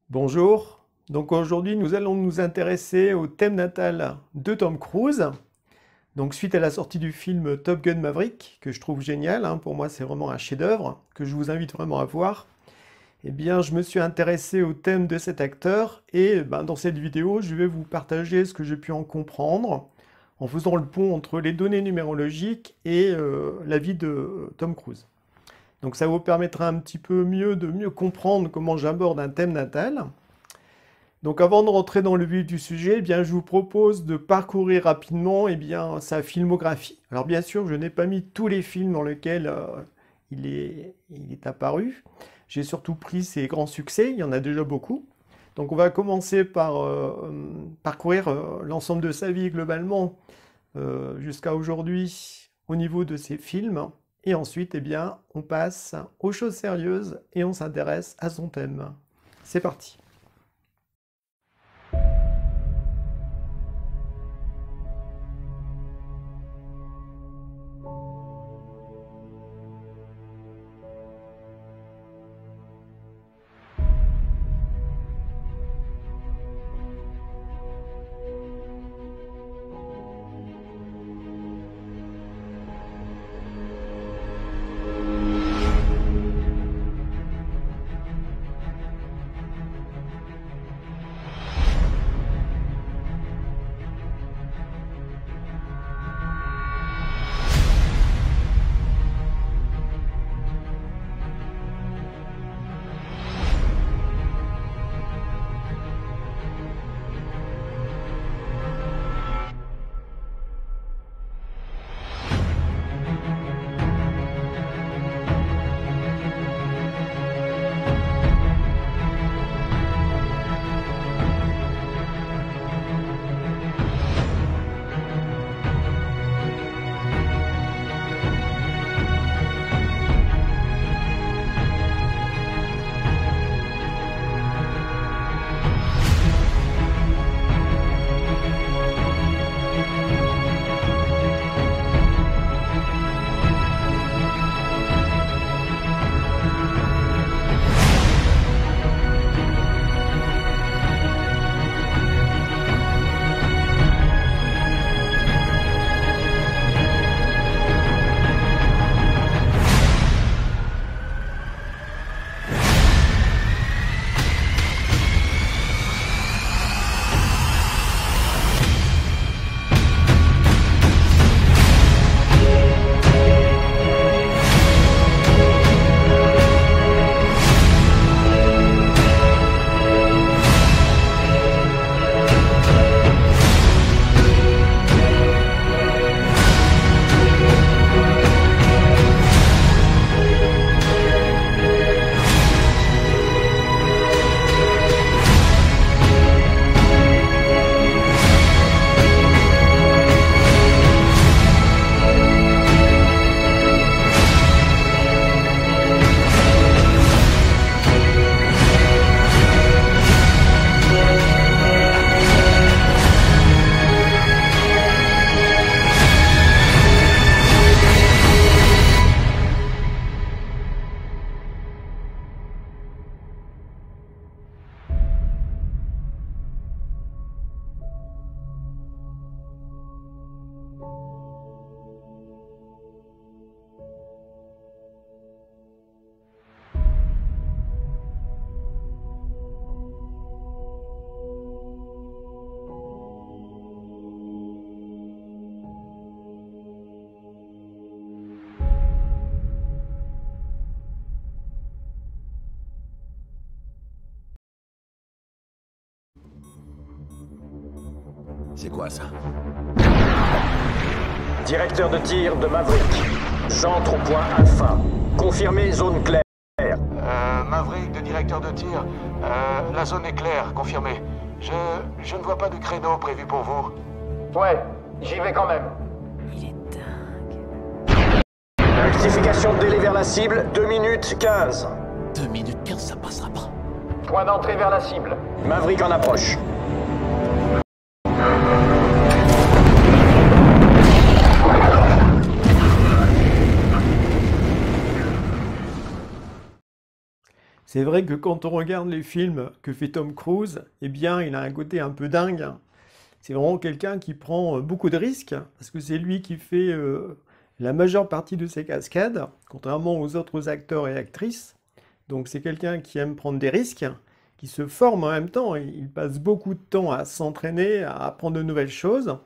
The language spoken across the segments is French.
Bonjour, donc aujourd'hui nous allons nous intéresser au thème natal de Tom Cruise. Donc suite à la sortie du film Top Gun Maverick, que je trouve génial, pour moi c'est vraiment un chef-d'œuvre, que je vous invite vraiment à voir, eh bien je me suis intéressé au thème de cet acteur et dans cette vidéo je vais vous partager ce que j'ai pu en comprendre en faisant le pont entre les données numérologiques et la vie de Tom Cruise. Donc ça vous permettra un petit peu de mieux comprendre comment j'aborde un thème natal. Donc avant de rentrer dans le vif du sujet, je vous propose de parcourir rapidement sa filmographie. Alors bien sûr, je n'ai pas mis tous les films dans lesquels il est apparu. J'ai surtout pris ses grands succès, il y en a déjà beaucoup. Donc on va commencer par parcourir l'ensemble de sa vie globalement jusqu'à aujourd'hui au niveau de ses films. Et ensuite, on passe aux choses sérieuses et on s'intéresse à son thème. C'est parti. C'est quoi ça? Directeur de tir de Maverick. J'entre au point Alpha. Confirmé, zone claire. Maverick de directeur de tir. La zone est claire, confirmé. Je ne vois pas de créneau prévu pour vous. Ouais, j'y vais quand même. Il est dingue. Rectification de délai vers la cible, 2 minutes 15. 2 minutes 15, ça passera pas. Point d'entrée vers la cible. Maverick en approche. C'est vrai que quand on regarde les films que fait Tom Cruise, eh bien, il a un côté un peu dingue. C'est vraiment quelqu'un qui prend beaucoup de risques, parce que c'est lui qui fait la majeure partie de ses cascades, contrairement aux autres acteurs et actrices. Donc c'est quelqu'un qui aime prendre des risques, qui se forme en même temps. Il passe beaucoup de temps à s'entraîner, à apprendre de nouvelles choses,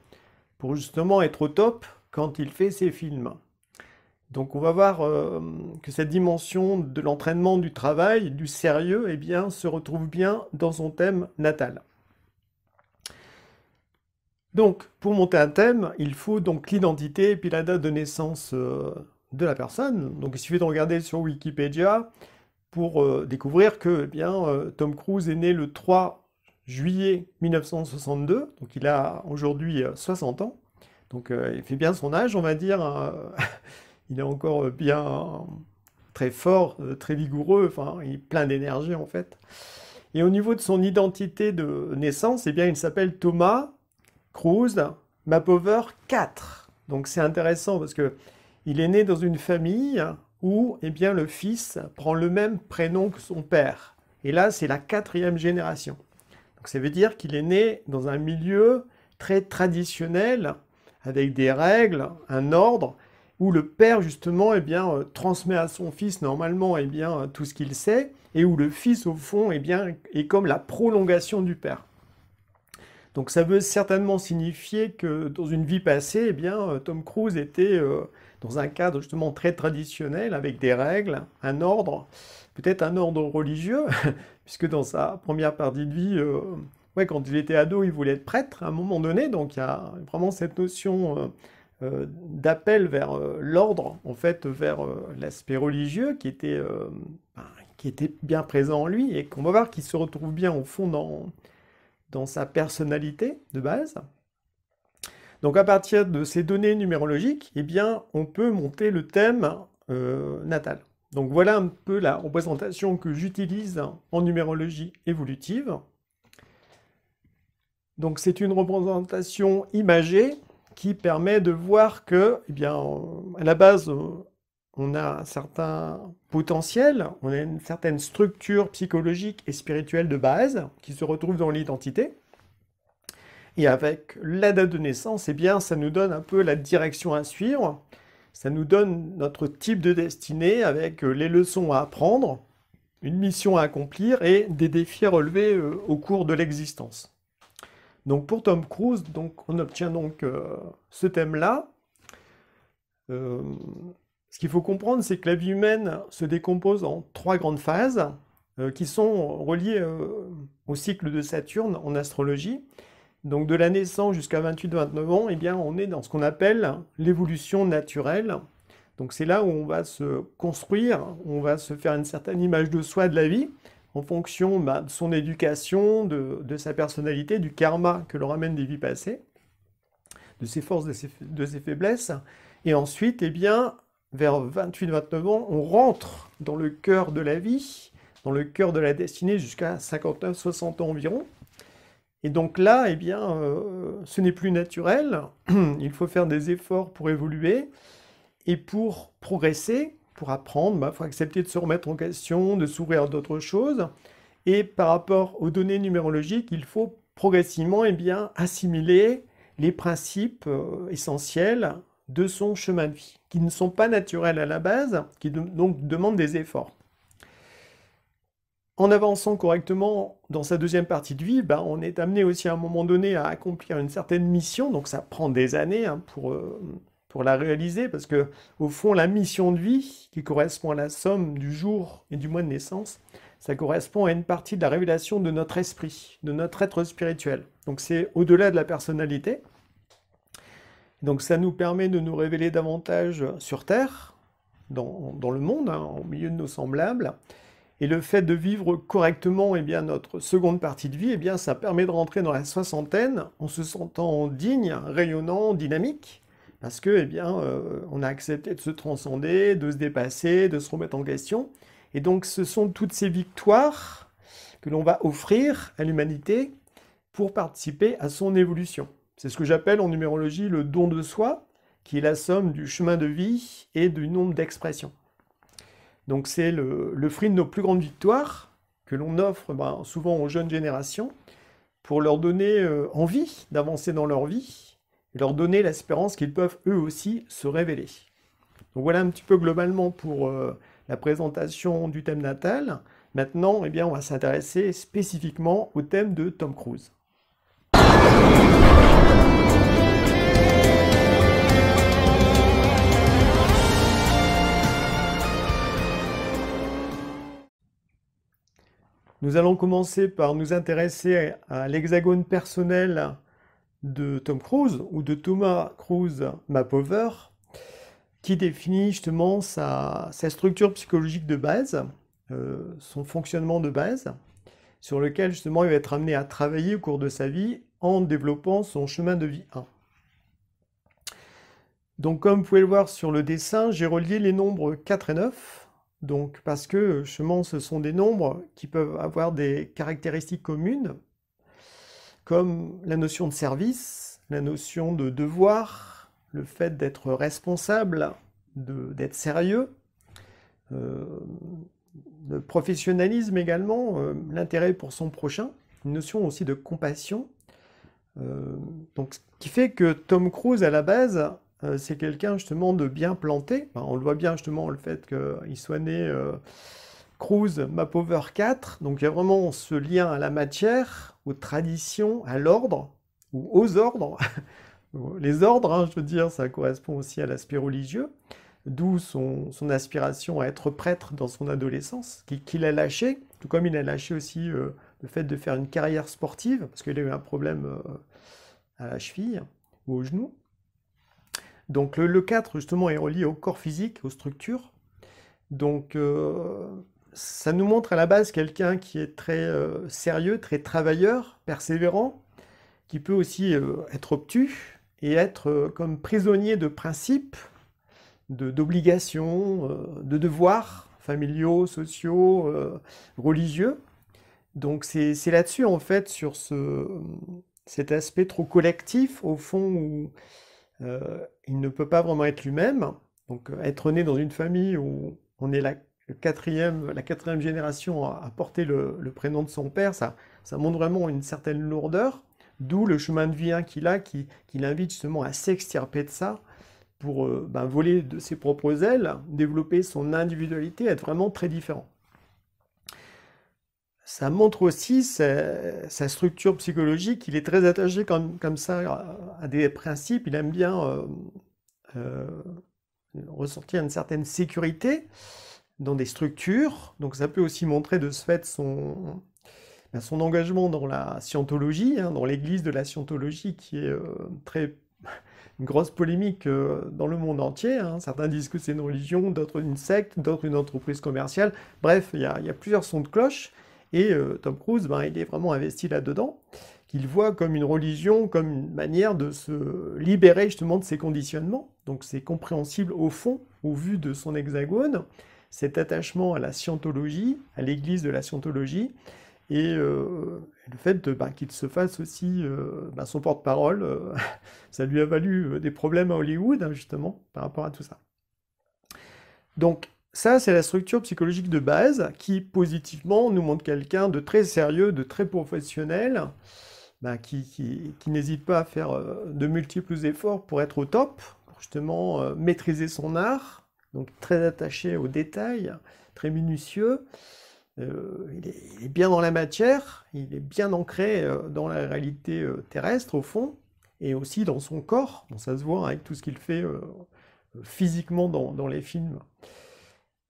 pour justement être au top quand il fait ses films. Donc on va voir que cette dimension de l'entraînement, du travail, du sérieux, eh bien, se retrouve bien dans son thème natal. Donc, pour monter un thème, il faut donc l'identité et puis la date de naissance de la personne. Donc, il suffit de regarder sur Wikipédia pour découvrir que, eh bien, Tom Cruise est né le 3 juillet 1962. Donc, il a aujourd'hui 60 ans. Donc, il fait bien son âge, on va dire. Il est encore bien très fort, très vigoureux. Enfin, il est plein d'énergie, en fait. Et au niveau de son identité de naissance, eh bien, il s'appelle Thomas Cruise Mapover IV. Donc c'est intéressant parce que il est né dans une famille où eh bien, le fils prend le même prénom que son père. Et là, c'est la 4e génération. Donc ça veut dire qu'il est né dans un milieu très traditionnel, avec des règles, un ordre, où le père, justement, eh bien, transmet à son fils, normalement, eh bien, tout ce qu'il sait, et où le fils, au fond, eh bien, est comme la prolongation du père. Donc ça veut certainement signifier que dans une vie passée, eh bien, Tom Cruise était dans un cadre justement très traditionnel, avec des règles, un ordre, peut-être un ordre religieux, puisque dans sa première partie de vie, ouais, quand il était ado, il voulait être prêtre à un moment donné, donc il y a vraiment cette notion d'appel vers l'ordre, en fait, vers l'aspect religieux qui était bien présent en lui, et qu'on va voir qu'il se retrouve bien au fond dans sa personnalité de base. Donc à partir de ces données numérologiques, eh bien, on peut monter le thème natal. Donc voilà un peu la représentation que j'utilise en numérologie évolutive. Donc c'est une représentation imagée qui permet de voir que, eh bien, à la base, on a un certain potentiel, on a une certaine structure psychologique et spirituelle de base qui se retrouve dans l'identité. Et avec la date de naissance, eh bien, ça nous donne un peu la direction à suivre. Ça nous donne notre type de destinée avec les leçons à apprendre, une mission à accomplir et des défis à relever au cours de l'existence. Donc pour Tom Cruise, donc, on obtient donc ce thème-là. Ce qu'il faut comprendre, c'est que la vie humaine se décompose en 3 grandes phases qui sont reliées au cycle de Saturne en astrologie. Donc de la naissance jusqu'à 28-29 ans, eh bien, on est dans ce qu'on appelle l'évolution naturelle. Donc c'est là où on va se construire, on va se faire une certaine image de soi, de la vie, en fonction de son éducation, de sa personnalité, du karma que l'on ramène des vies passées, de ses forces, de ses faiblesses. Et ensuite, eh bien, vers 28-29 ans, on rentre dans le cœur de la vie, dans le cœur de la destinée jusqu'à 59-60 ans environ. Et donc là, eh bien, ce n'est plus naturel, il faut faire des efforts pour évoluer, et pour progresser, pour apprendre, il faut accepter de se remettre en question, de s'ouvrir à d'autres choses, et par rapport aux données numérologiques, il faut progressivement eh bien, assimiler les principes essentiels de son chemin de vie, qui ne sont pas naturels à la base, qui donc demandent des efforts. En avançant correctement dans sa deuxième partie de vie, on est amené aussi à un moment donné à accomplir une certaine mission, donc ça prend des années pour la réaliser, parce que au fond, la mission de vie, qui correspond à la somme du jour et du mois de naissance, ça correspond à une partie de la révélation de notre esprit, de notre être spirituel. Donc c'est au-delà de la personnalité. Donc ça nous permet de nous révéler davantage sur Terre, dans le monde, au milieu de nos semblables. Et le fait de vivre correctement eh bien, notre seconde partie de vie, eh bien, ça permet de rentrer dans la soixantaine en se sentant digne, rayonnant, dynamique, parce que eh bien, on a accepté de se transcender, de se dépasser, de se remettre en question. Et donc ce sont toutes ces victoires que l'on va offrir à l'humanité pour participer à son évolution. C'est ce que j'appelle en numérologie le don de soi, qui est la somme du chemin de vie et du nombre d'expressions. Donc c'est le fruit de nos plus grandes victoires que l'on offre souvent aux jeunes générations pour leur donner envie d'avancer dans leur vie et leur donner l'espérance qu'ils peuvent eux aussi se révéler. Donc voilà un petit peu globalement pour la présentation du thème natal. Maintenant, eh bien, on va s'intéresser spécifiquement au thème de Tom Cruise. Nous allons commencer par nous intéresser à l'hexagone personnel de Tom Cruise, ou de Thomas Cruise Mapover, qui définit justement sa structure psychologique de base, son fonctionnement de base, sur lequel justement il va être amené à travailler au cours de sa vie en développant son chemin de vie 1. Donc comme vous pouvez le voir sur le dessin, j'ai relié les nombres 4 et 9, donc parce que justement ce sont des nombres qui peuvent avoir des caractéristiques communes, comme la notion de service, la notion de devoir, le fait d'être responsable, d'être sérieux, le professionnalisme également, l'intérêt pour son prochain, une notion aussi de compassion. Donc, ce qui fait que Tom Cruise, à la base, c'est quelqu'un justement de bien planté. Enfin, on le voit bien justement le fait qu'il soit né Cruise Mapover 4. Donc, il y a vraiment ce lien à la matière, aux traditions, à l'ordre, ou aux ordres. Les ordres, hein, je veux dire, ça correspond aussi à l'aspect religieux, d'où son aspiration à être prêtre dans son adolescence, qu'il a lâché, tout comme il a lâché aussi le fait de faire une carrière sportive, parce qu'il a eu un problème à la cheville ou au genou. Donc le 4, justement, est relié au corps physique, aux structures. Donc ça nous montre à la base quelqu'un qui est très sérieux, très travailleur, persévérant, qui peut aussi être obtus, et être comme prisonnier de principes, d'obligations, de devoirs familiaux, sociaux, religieux. Donc c'est là-dessus, en fait, sur cet aspect trop collectif, au fond, où il ne peut pas vraiment être lui-même. Donc être né dans une famille où on est la quatrième génération à porter le prénom de son père, ça montre vraiment une certaine lourdeur. D'où le chemin de vie 1 qu'il a, qui l'invite justement à s'extirper de ça pour voler de ses propres ailes, développer son individualité, être vraiment très différent. Ça montre aussi sa structure psychologique. Il est très attaché comme ça à des principes. Il aime bien ressortir une certaine sécurité dans des structures. Donc ça peut aussi montrer de ce fait son engagement dans la scientologie, hein, dans l'église de la scientologie, qui est une grosse polémique dans le monde entier. Hein. Certains disent que c'est une religion, d'autres une secte, d'autres une entreprise commerciale. Bref, il y a plusieurs sons de cloche. Et Tom Cruise, il est vraiment investi là-dedans, qu'il voit comme une religion, comme une manière de se libérer justement de ses conditionnements. Donc c'est compréhensible au fond, au vu de son hexagone, cet attachement à la scientologie, à l'église de la scientologie, et le fait qu'il se fasse aussi son porte-parole, ça lui a valu des problèmes à Hollywood, hein, justement, par rapport à tout ça. Donc, ça, c'est la structure psychologique de base qui, positivement, nous montre quelqu'un de très sérieux, de très professionnel, qui n'hésite pas à faire de multiples efforts pour être au top, pour justement maîtriser son art, donc très attaché aux détails, très minutieux. Il est bien dans la matière, il est bien ancré dans la réalité terrestre, au fond, et aussi dans son corps. Bon, ça se voit avec tout ce qu'il fait physiquement dans les films.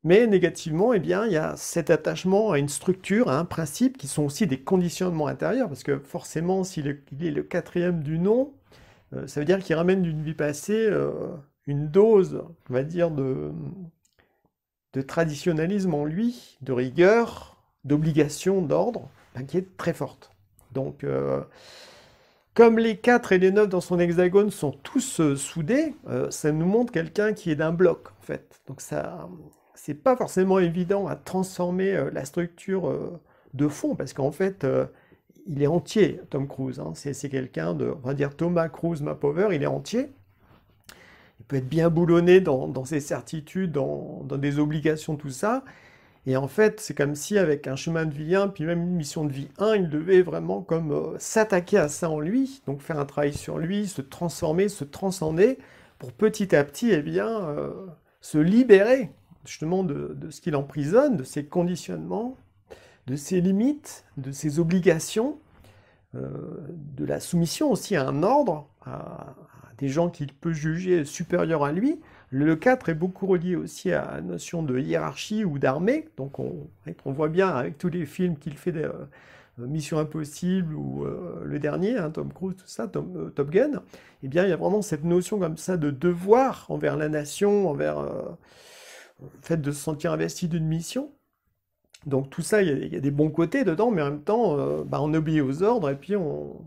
Mais négativement, il y a cet attachement à une structure, à un principe, qui sont aussi des conditionnements intérieurs, parce que forcément, s'il est le quatrième du nom, ça veut dire qu'il ramène d'une vie passée une dose, on va dire, de traditionnalisme en lui, de rigueur, d'obligation, d'ordre, qui est très forte. Donc, comme les 4 et les 9 dans son hexagone sont tous soudés, ça nous montre quelqu'un qui est d'un bloc, en fait. Donc ça, c'est pas forcément évident à transformer la structure de fond, parce qu'en fait, il est entier, Tom Cruise. Hein. C'est quelqu'un de, on va dire, Thomas Cruise Mapover, il est entier. Et peut être bien boulonné dans ses certitudes, dans des obligations, tout ça. Et en fait, c'est comme si avec un chemin de vie 1, puis même une mission de vie 1, il devait vraiment comme s'attaquer à ça en lui, donc faire un travail sur lui, se transformer, se transcender, pour petit à petit, eh bien, se libérer justement de ce qui l'emprisonne, de ses conditionnements, de ses limites, de ses obligations, de la soumission aussi à un ordre, à des gens qu'il peut juger supérieurs à lui. Le 4 est beaucoup relié aussi à la notion de hiérarchie ou d'armée. Donc on voit bien avec tous les films qu'il fait des Mission Impossible ou le dernier, hein, Tom Cruise, tout ça, Top Gun, eh bien il y a vraiment cette notion comme ça de devoir envers la nation, envers le fait de se sentir investi d'une mission. Donc tout ça, il y a des bons côtés dedans, mais en même temps, on obéit aux ordres et puis on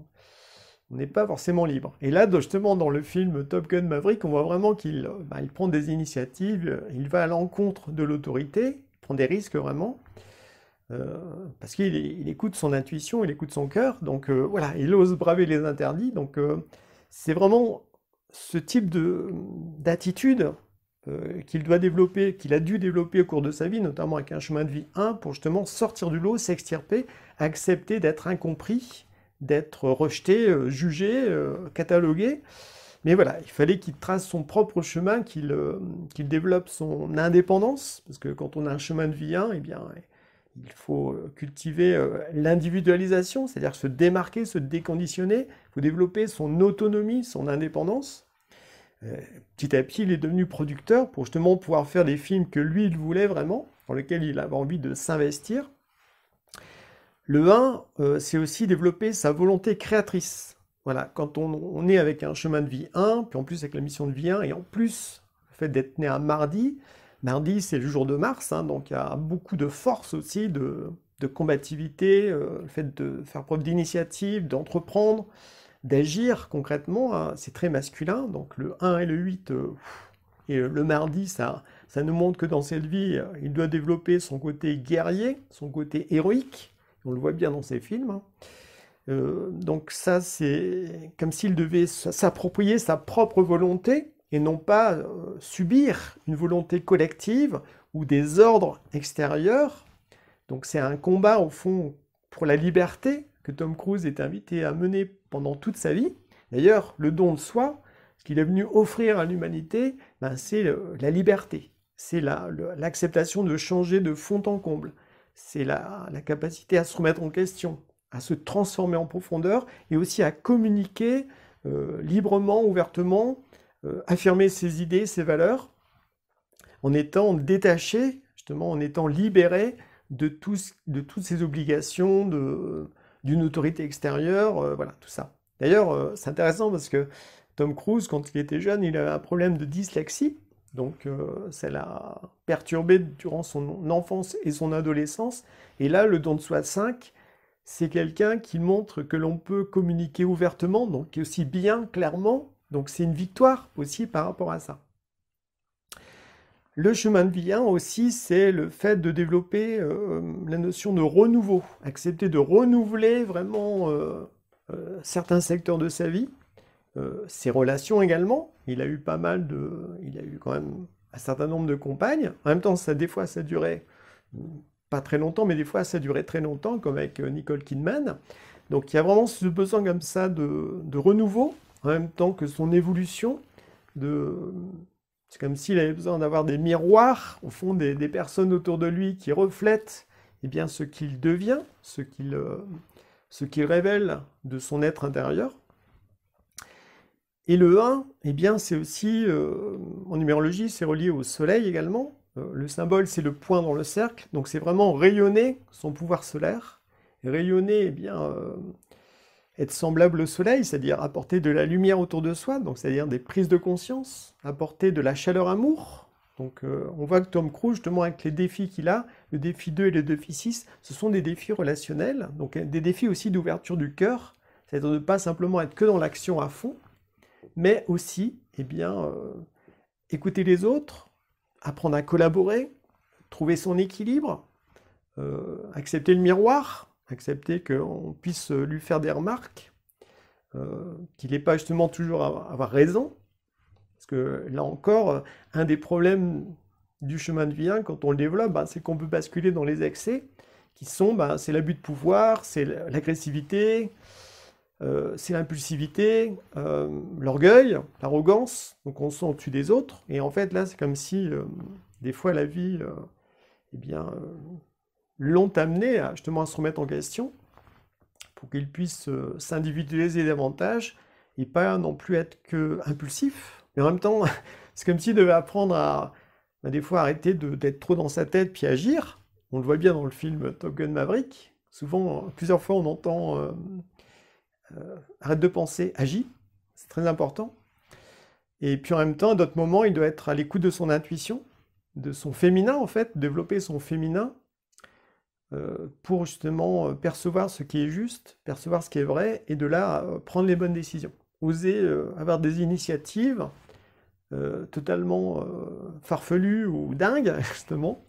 n'est pas forcément libre. Et là, justement, dans le film Top Gun Maverick, on voit vraiment qu'il il prend des initiatives, il va à l'encontre de l'autorité, il prend des risques vraiment, parce qu'il écoute son intuition, il écoute son cœur, donc voilà, il ose braver les interdits, donc c'est vraiment ce type d'attitude qu'il doit développer, qu'il a dû développer au cours de sa vie, notamment avec un chemin de vie 1, pour justement sortir du lot, s'extirper, accepter d'être incompris, d'être rejeté, jugé, catalogué. Mais voilà, il fallait qu'il trace son propre chemin, qu'il développe son indépendance, parce que quand on a un chemin de vie 1, eh bien, il faut cultiver l'individualisation, c'est-à-dire se démarquer, se déconditionner, il faut développer son autonomie, son indépendance. Petit à petit, il est devenu producteur pour justement pouvoir faire des films que lui, il voulait vraiment, dans lesquels il avait envie de s'investir. Le 1, c'est aussi développer sa volonté créatrice. Voilà, quand on est avec un chemin de vie 1, puis en plus avec la mission de vie 1, et en plus, le fait d'être né un mardi, c'est le jour de Mars, hein, donc il y a beaucoup de force aussi, de combativité, le fait de faire preuve d'initiative, d'entreprendre, d'agir concrètement, hein, c'est très masculin, donc le 1 et le 8, et le mardi, ça nous montre que dans cette vie, il doit développer son côté guerrier, son côté héroïque, on le voit bien dans ses films, hein. Donc ça, c'est comme s'il devait s'approprier sa propre volonté, et non pas subir une volonté collective, ou des ordres extérieurs. Donc c'est un combat, au fond, pour la liberté, que Tom Cruise est invité à mener pendant toute sa vie. D'ailleurs, le don de soi, ce qu'il est venu offrir à l'humanité, c'est la liberté. C'est l'acceptation de changer de fond en comble. C'est la capacité à se remettre en question, à se transformer en profondeur, et aussi à communiquer librement, ouvertement, affirmer ses idées, ses valeurs, en étant détaché, justement, en étant libéré de toutes ces obligations, d'une autorité extérieure, voilà, tout ça. D'ailleurs, c'est intéressant parce que Tom Cruise, quand il était jeune, il avait un problème de dyslexie, donc ça l'a perturbé durant son enfance et son adolescence, et là, le don de soi 5, c'est quelqu'un qui montre que l'on peut communiquer ouvertement, donc aussi bien, clairement, donc c'est une victoire aussi par rapport à ça. Le chemin de vie 1 aussi, c'est le fait de développer la notion de renouveau, accepter de renouveler vraiment certains secteurs de sa vie, ses relations également. Il a eu quand même un certain nombre de compagnes. En même temps, des fois, ça durait pas très longtemps, mais des fois, ça durait très longtemps, comme avec Nicole Kidman. Donc, il y a vraiment ce besoin comme ça de renouveau, en même temps que son évolution. C'est comme s'il avait besoin d'avoir des miroirs, au fond, des personnes autour de lui qui reflètent eh bien, ce qu'il devient, ce qu'il révèle de son être intérieur. Et le 1, eh bien, c'est aussi, en numérologie, c'est relié au soleil également. Le symbole, c'est le point dans le cercle, donc c'est vraiment rayonner son pouvoir solaire. Et rayonner, eh bien, être semblable au soleil, c'est-à-dire apporter de la lumière autour de soi, donc c'est-à-dire des prises de conscience, apporter de la chaleur amour. Donc on voit que Tom Cruise, justement avec les défis qu'il a, le défi 2 et le défi 6, ce sont des défis relationnels, donc des défis aussi d'ouverture du cœur, c'est-à-dire de ne pas simplement être que dans l'action à fond, mais aussi, eh bien, écouter les autres, apprendre à collaborer, trouver son équilibre, accepter le miroir, accepter qu'on puisse lui faire des remarques, qu'il n'ait pas justement toujours à avoir raison, Parce que là encore, un des problèmes du chemin de vie 1, quand on le développe, c'est qu'on peut basculer dans les excès, qui sont, c'est l'abus de pouvoir, c'est l'agressivité, c'est l'impulsivité, l'orgueil, l'arrogance, donc on se sent au-dessus des autres, et en fait là c'est comme si des fois la vie, l'ont amené justement à se remettre en question, pour qu'ils puissent s'individualiser davantage, et pas non plus être que impulsif, mais en même temps, c'est comme s'il devait apprendre à, des fois, arrêter d'être trop dans sa tête, puis agir. On le voit bien dans le film Top Gun Maverick, souvent, plusieurs fois on entend arrête de penser, agis, c'est très important. Et puis en même temps, à d'autres moments, il doit être à l'écoute de son intuition, de son féminin en fait, développer son féminin pour justement percevoir ce qui est juste, percevoir ce qui est vrai, et de là prendre les bonnes décisions. Oser avoir des initiatives totalement farfelues ou dingues, justement,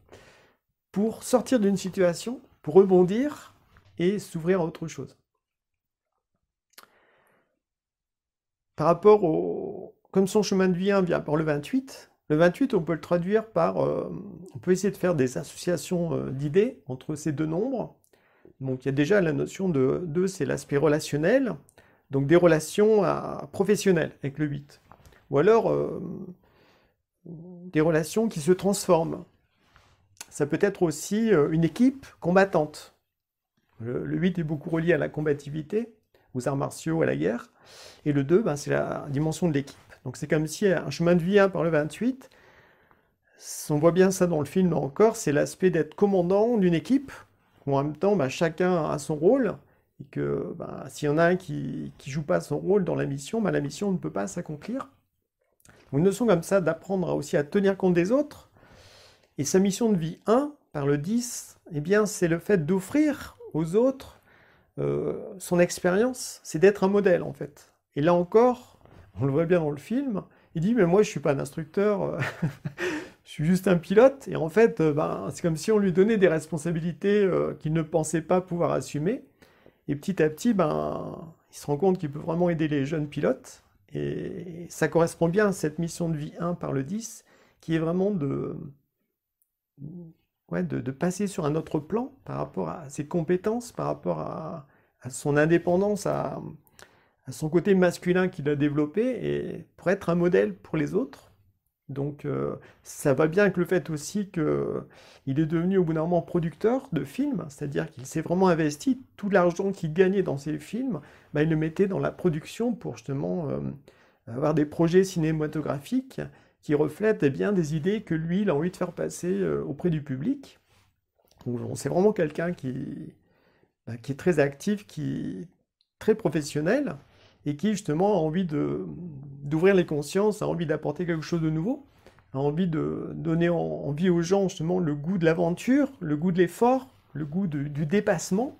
pour sortir d'une situation, pour rebondir et s'ouvrir à autre chose. Par rapport au... Comme son chemin de vie 1 vient par le 28, on peut le traduire par... on peut essayer de faire des associations d'idées entre ces deux nombres. Donc il y a déjà la notion de 2, c'est l'aspect relationnel, donc des relations professionnelles avec le 8. Ou alors des relations qui se transforment. Ça peut être aussi une équipe combattante. Le 8 est beaucoup relié à la combativité, aux arts martiaux, à la guerre. Et le 2, c'est la dimension de l'équipe. Donc c'est comme si un chemin de vie 1 par le 28, on voit bien ça dans le film encore, c'est l'aspect d'être commandant d'une équipe, où en même temps chacun a son rôle, et que s'il y en a un qui ne joue pas son rôle dans la mission ne peut pas s'accomplir. Une notion comme ça d'apprendre aussi à tenir compte des autres. Et sa mission de vie 1, par le 10, c'est le fait d'offrir aux autres son expérience, c'est d'être un modèle en fait. Et là encore, on le voit bien dans le film, il dit mais moi je suis pas un instructeur, je suis juste un pilote, et en fait c'est comme si on lui donnait des responsabilités qu'il ne pensait pas pouvoir assumer, et petit à petit il se rend compte qu'il peut vraiment aider les jeunes pilotes, et ça correspond bien à cette mission de vie 1 par le 10, qui est vraiment de passer sur un autre plan par rapport à ses compétences, par rapport à son indépendance, à son côté masculin qu'il a développé, et pour être un modèle pour les autres. Donc ça va bien avec le fait aussi qu'il est devenu au bout d'un moment producteur de films, c'est-à-dire qu'il s'est vraiment investi, tout l'argent qu'il gagnait dans ses films, il le mettait dans la production pour justement avoir des projets cinématographiques qui reflètent des idées que lui, il a envie de faire passer auprès du public. Donc c'est vraiment quelqu'un qui est très actif, qui est très professionnel, et qui justement a envie d'ouvrir les consciences, a envie d'apporter quelque chose de nouveau, a envie de donner envie aux gens justement le goût de l'aventure, le goût de l'effort, le goût du dépassement.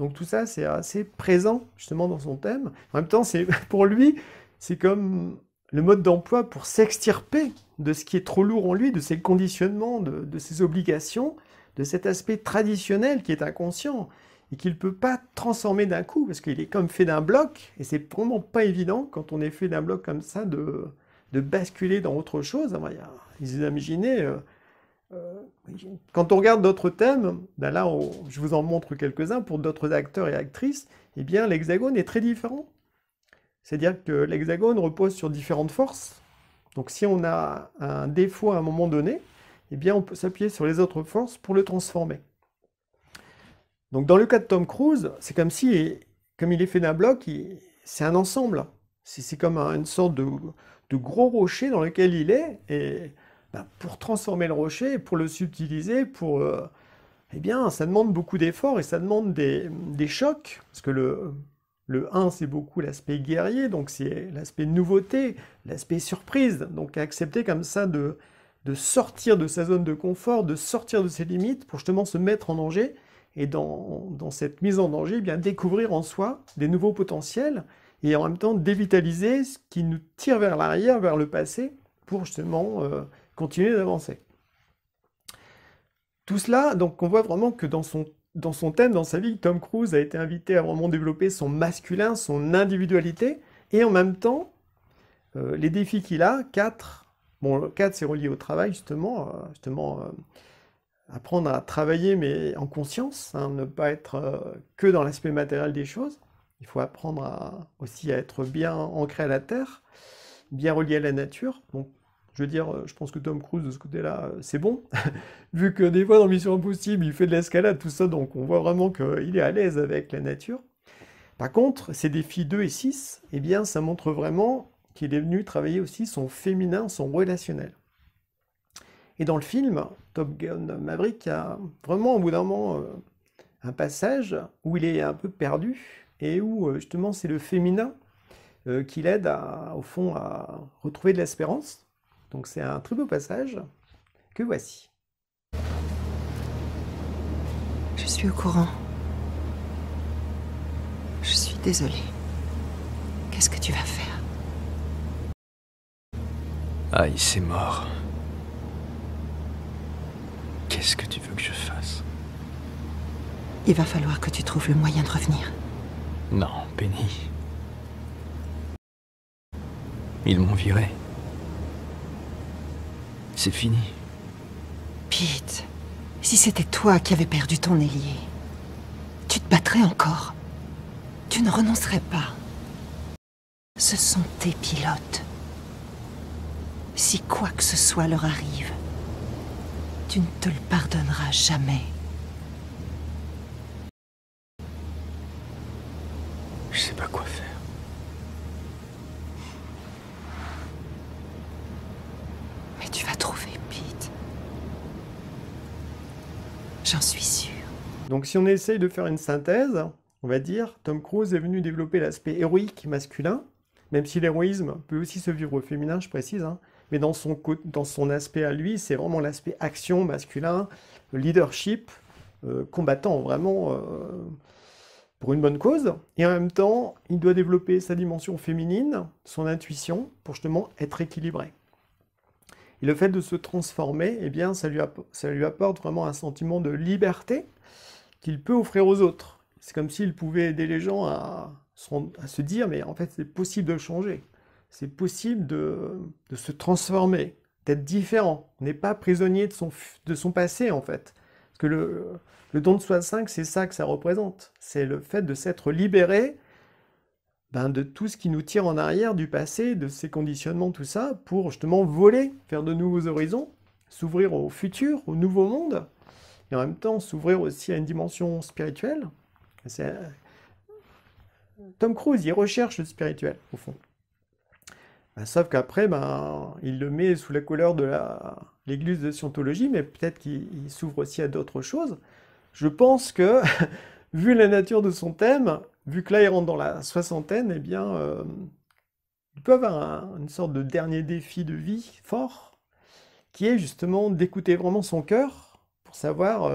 Donc tout ça, c'est assez présent justement dans son thème. En même temps, pour lui, c'est comme le mode d'emploi pour s'extirper de ce qui est trop lourd en lui, de ses conditionnements, de ses obligations, de cet aspect traditionnel qui est inconscient et qu'il ne peut pas transformer d'un coup, parce qu'il est comme fait d'un bloc, et c'est vraiment pas évident, quand on est fait d'un bloc comme ça, de basculer dans autre chose. Vous imaginez, quand on regarde d'autres thèmes, là je vous en montre quelques-uns, pour d'autres acteurs et actrices, l'hexagone est très différent. C'est-à-dire que l'hexagone repose sur différentes forces. Donc si on a un défaut à un moment donné, on peut s'appuyer sur les autres forces pour le transformer. Donc dans le cas de Tom Cruise, c'est comme il est fait d'un bloc, c'est un ensemble. C'est comme une sorte de gros rocher dans lequel il est, et pour transformer le rocher, pour le subtiliser, ça demande beaucoup d'efforts, et ça demande des chocs, parce que le 1, c'est beaucoup l'aspect guerrier, donc c'est l'aspect nouveauté, l'aspect surprise, donc accepter comme ça de sortir de sa zone de confort, de sortir de ses limites, pour justement se mettre en danger, et dans cette mise en danger, découvrir en soi des nouveaux potentiels, et en même temps dévitaliser ce qui nous tire vers l'arrière, vers le passé, pour justement continuer d'avancer. Tout cela, donc on voit vraiment que dans son thème, dans sa vie, Tom Cruise a été invité à vraiment développer son masculin, son individualité, et en même temps les défis qu'il a, 4. Bon, le 4, c'est relié au travail, justement. Apprendre à travailler, mais en conscience, hein, ne pas être que dans l'aspect matériel des choses. Il faut apprendre aussi à être bien ancré à la terre, bien relié à la nature. Donc, je veux dire, je pense que Tom Cruise, de ce côté-là, c'est bon. Vu que des fois, dans Mission Impossible, il fait de l'escalade, tout ça, donc on voit vraiment qu'il est à l'aise avec la nature. Par contre, ces défis 2 et 6, eh bien, ça montre vraiment qu'il est venu travailler aussi son féminin, son relationnel. Et dans le film, Top Gun Maverick a vraiment, au bout d'un moment, un passage où il est un peu perdu et où, justement, c'est le féminin qui l'aide, au fond, à retrouver de l'espérance. Donc c'est un très beau passage que voici. Je suis au courant. Je suis désolée. Qu'est-ce que tu vas faire? Aïe, c'est mort. Qu'est-ce que tu veux que je fasse? Il va falloir que tu trouves le moyen de revenir. Non, Penny. Ils m'ont viré. C'est fini. Pete, si c'était toi qui avais perdu ton ailier, tu te battrais encore. Tu ne renoncerais pas. Ce sont tes pilotes. Si quoi que ce soit leur arrive, tu ne te le pardonneras jamais. Je sais pas quoi faire. Mais tu vas trouver, Pete. J'en suis sûre. Donc si on essaye de faire une synthèse, on va dire, Tom Cruise est venu développer l'aspect héroïque masculin, même si l'héroïsme peut aussi se vivre au féminin, je précise, hein, mais dans son aspect à lui, c'est vraiment l'aspect action masculin, leadership, combattant vraiment pour une bonne cause. Et en même temps, il doit développer sa dimension féminine, son intuition, pour justement être équilibré. Et le fait de se transformer, eh bien, ça lui apporte vraiment un sentiment de liberté qu'il peut offrir aux autres. C'est comme s'il pouvait aider les gens à se dire, mais en fait, c'est possible de changer. C'est possible de se transformer, d'être différent. On n'est pas prisonnier de son passé, en fait. Parce que le don de soi 5, c'est ça que ça représente. C'est le fait de s'être libéré de tout ce qui nous tire en arrière du passé, de ces conditionnements, tout ça, pour justement voler, faire de nouveaux horizons, s'ouvrir au futur, au nouveau monde, et en même temps s'ouvrir aussi à une dimension spirituelle. Tom Cruise, il recherche le spirituel, au fond. Sauf qu'après, il le met sous la couleur de l'église de Scientologie, mais peut-être qu'il s'ouvre aussi à d'autres choses. Je pense que, vu la nature de son thème, vu que là, il rentre dans la soixantaine, eh bien, il peut avoir une sorte de dernier défi de vie fort, qui est justement d'écouter vraiment son cœur, pour savoir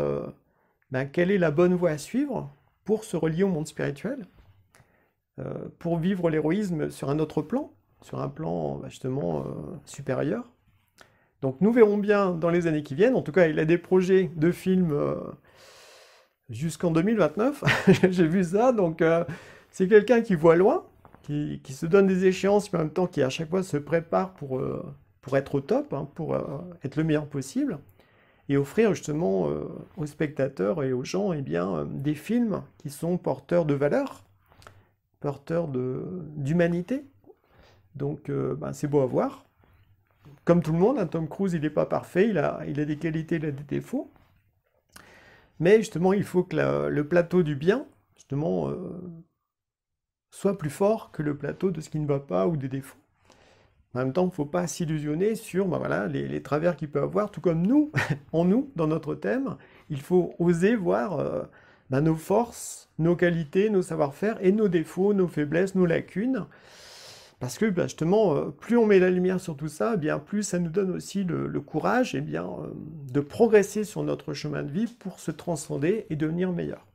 quelle est la bonne voie à suivre, pour se relier au monde spirituel, pour vivre l'héroïsme sur un autre plan, sur un plan justement supérieur. Donc nous verrons bien dans les années qui viennent. En tout cas, il a des projets de films jusqu'en 2029. J'ai vu ça, donc c'est quelqu'un qui voit loin, qui se donne des échéances, mais en même temps qui à chaque fois se prépare pour être au top, hein, pour être le meilleur possible, et offrir justement aux spectateurs et aux gens des films qui sont porteurs de valeurs, porteurs d'humanité. Donc c'est beau à voir. Comme tout le monde, hein, Tom Cruise, il n'est pas parfait, il a des qualités, il a des défauts. Mais justement, il faut que le plateau du bien, justement, soit plus fort que le plateau de ce qui ne va pas ou des défauts. En même temps, il ne faut pas s'illusionner sur les travers qu'il peut avoir, tout comme nous, dans notre thème. Il faut oser voir nos forces, nos qualités, nos savoir-faire et nos défauts, nos faiblesses, nos lacunes. Parce que justement, plus on met la lumière sur tout ça, plus ça nous donne aussi le courage de progresser sur notre chemin de vie pour se transcender et devenir meilleur.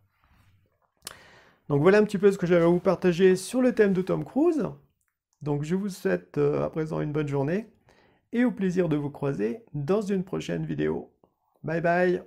Donc voilà un petit peu ce que j'avais à vous partager sur le thème de Tom Cruise. Donc je vous souhaite à présent une bonne journée et au plaisir de vous croiser dans une prochaine vidéo. Bye bye!